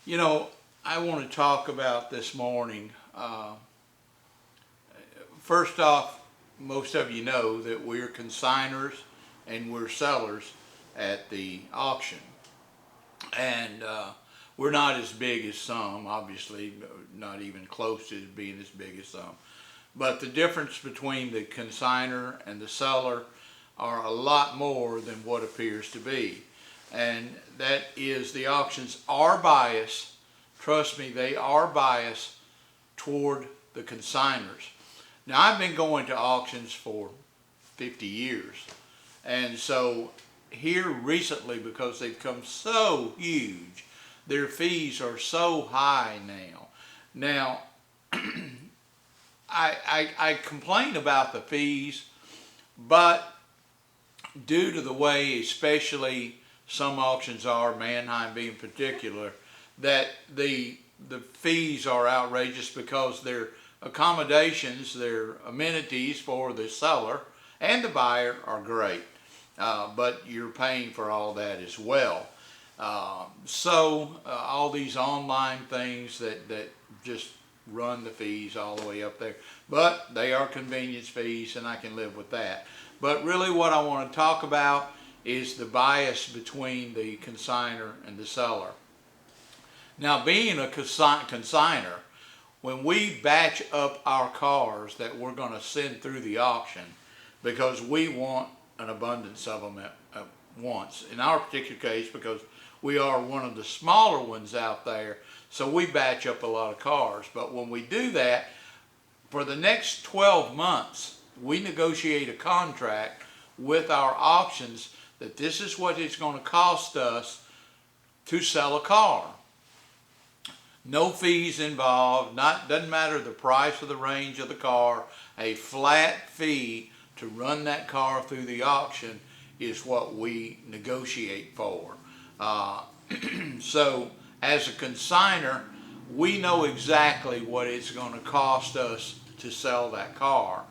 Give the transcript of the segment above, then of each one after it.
You know, I want to talk about this morning. First off, most of you know that we're consigners and we're sellers at the auction. And we're not as big as some, obviously, not even close to being as big as some. But the difference between the consigner and the seller are a lot more than what appears to be. And that is, the auctions are biased. Trust me, they are biased toward the consigners. Now, I've been going to auctions for 50 years. And so here recently, because they've come so huge, their fees are so high now. Now, I complain about the fees, but due to the way, especially some auctions are, Manheim being particular, that the fees are outrageous because their accommodations, their amenities for the seller and the buyer are great, but you're paying for all that as well. All these online things that just run the fees all the way up there, but they are convenience fees and I can live with that. But really what I want to talk about is the bias between the consigner and the seller. Now, being a consigner, when we batch up our cars that we're going to send through the auction, because we want an abundance of them at once, in our particular case, because we are one of the smaller ones out there, so we batch up a lot of cars. But when we do that, for the next 12 months, we negotiate a contract with our auctions that this is what it's going to cost us to sell a car. No fees involved, doesn't matter the price or the range of the car, a flat fee to run that car through the auction is what we negotiate for. So as a consigner, we know exactly what it's going to cost us to sell that car.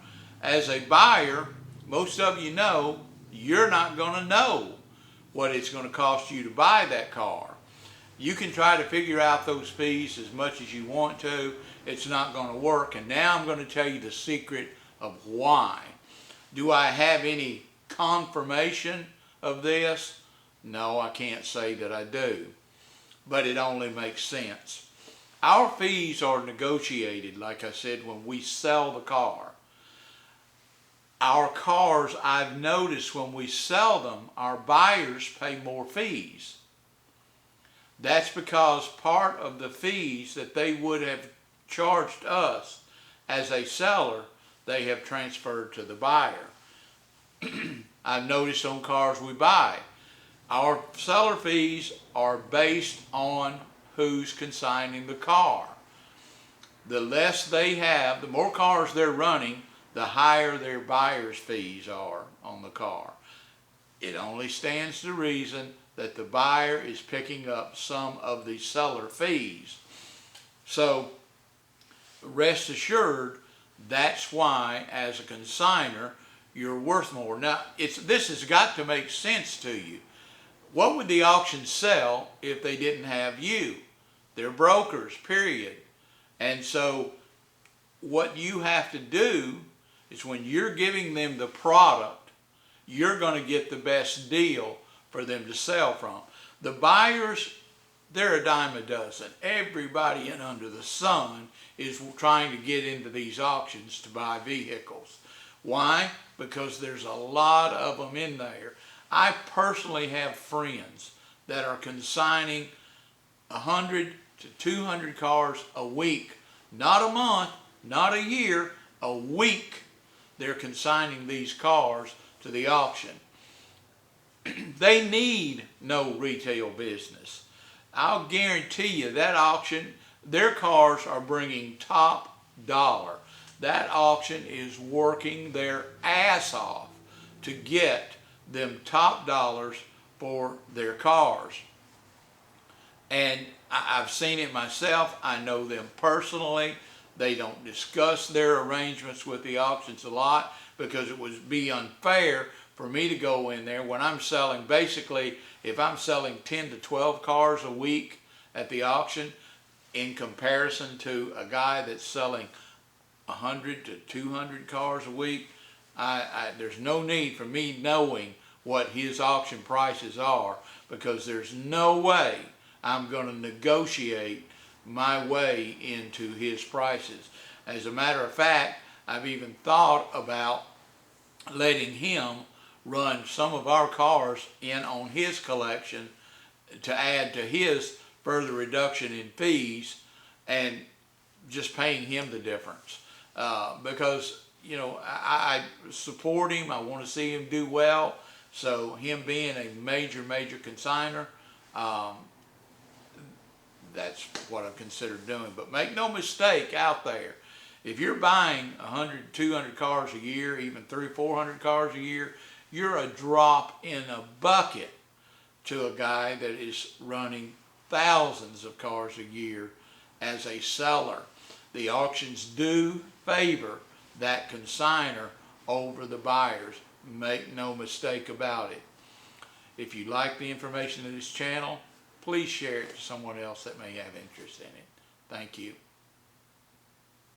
As a buyer, most of you know, you're not going to know what it's going to cost you to buy that car. You can try to figure out those fees as much as you want to. It's not going to work. And now I'm going to tell you the secret of why. Do I have any confirmation of this? No, I can't say that I do. But it only makes sense. Our fees are negotiated, like I said, when we sell the car. Our cars, I've noticed when we sell them, our buyers pay more fees. That's because part of the fees that they would have charged us as a seller, they have transferred to the buyer. I've noticed on cars we buy, our seller fees are based on who's consigning the car. The less they have, the more cars they're running, the higher their buyer's fees are on the car. It only stands to reason that the buyer is picking up some of the seller fees. So rest assured, that's why as a consigner, you're worth more. Now, this has got to make sense to you. What would the auction sell if they didn't have you? They're brokers, period. And so what you have to do is when you're giving them the product, you're going to get the best deal for them to sell from. The buyers, they're a dime a dozen. Everybody in under the sun is trying to get into these auctions to buy vehicles. Why? Because there's a lot of them in there. I personally have friends that are consigning 100 to 200 cars a week, not a month, not a year, a week. They're consigning these cars to the auction. They need no retail business. I'll guarantee you that auction, their cars are bringing top dollar. That auction is working their ass off to get them top dollars for their cars. And I've seen it myself. I know them personally. They don't discuss their arrangements with the auctions a lot because it would be unfair for me to go in there when I'm selling, basically, if I'm selling 10 to 12 cars a week at the auction in comparison to a guy that's selling 100 to 200 cars a week. There's no need for me knowing what his auction prices are, because there's no way I'm going to negotiate my way into his prices. As a matter of fact, I've even thought about letting him run some of our cars in on his collection to add to his further reduction in fees, and just paying him the difference. Because, you know, I support him. I want to see him do well. So him being a major consigner, that's what I've considered doing. But make no mistake out there, if you're buying 100, 200 cars a year, even 300, 400 cars a year, you're a drop in a bucket to a guy that is running thousands of cars a year as a seller. The auctions do favor that consigner over the buyers. Make no mistake about it. If you like the information of this channel, please share it to someone else that may have interest in it. Thank you.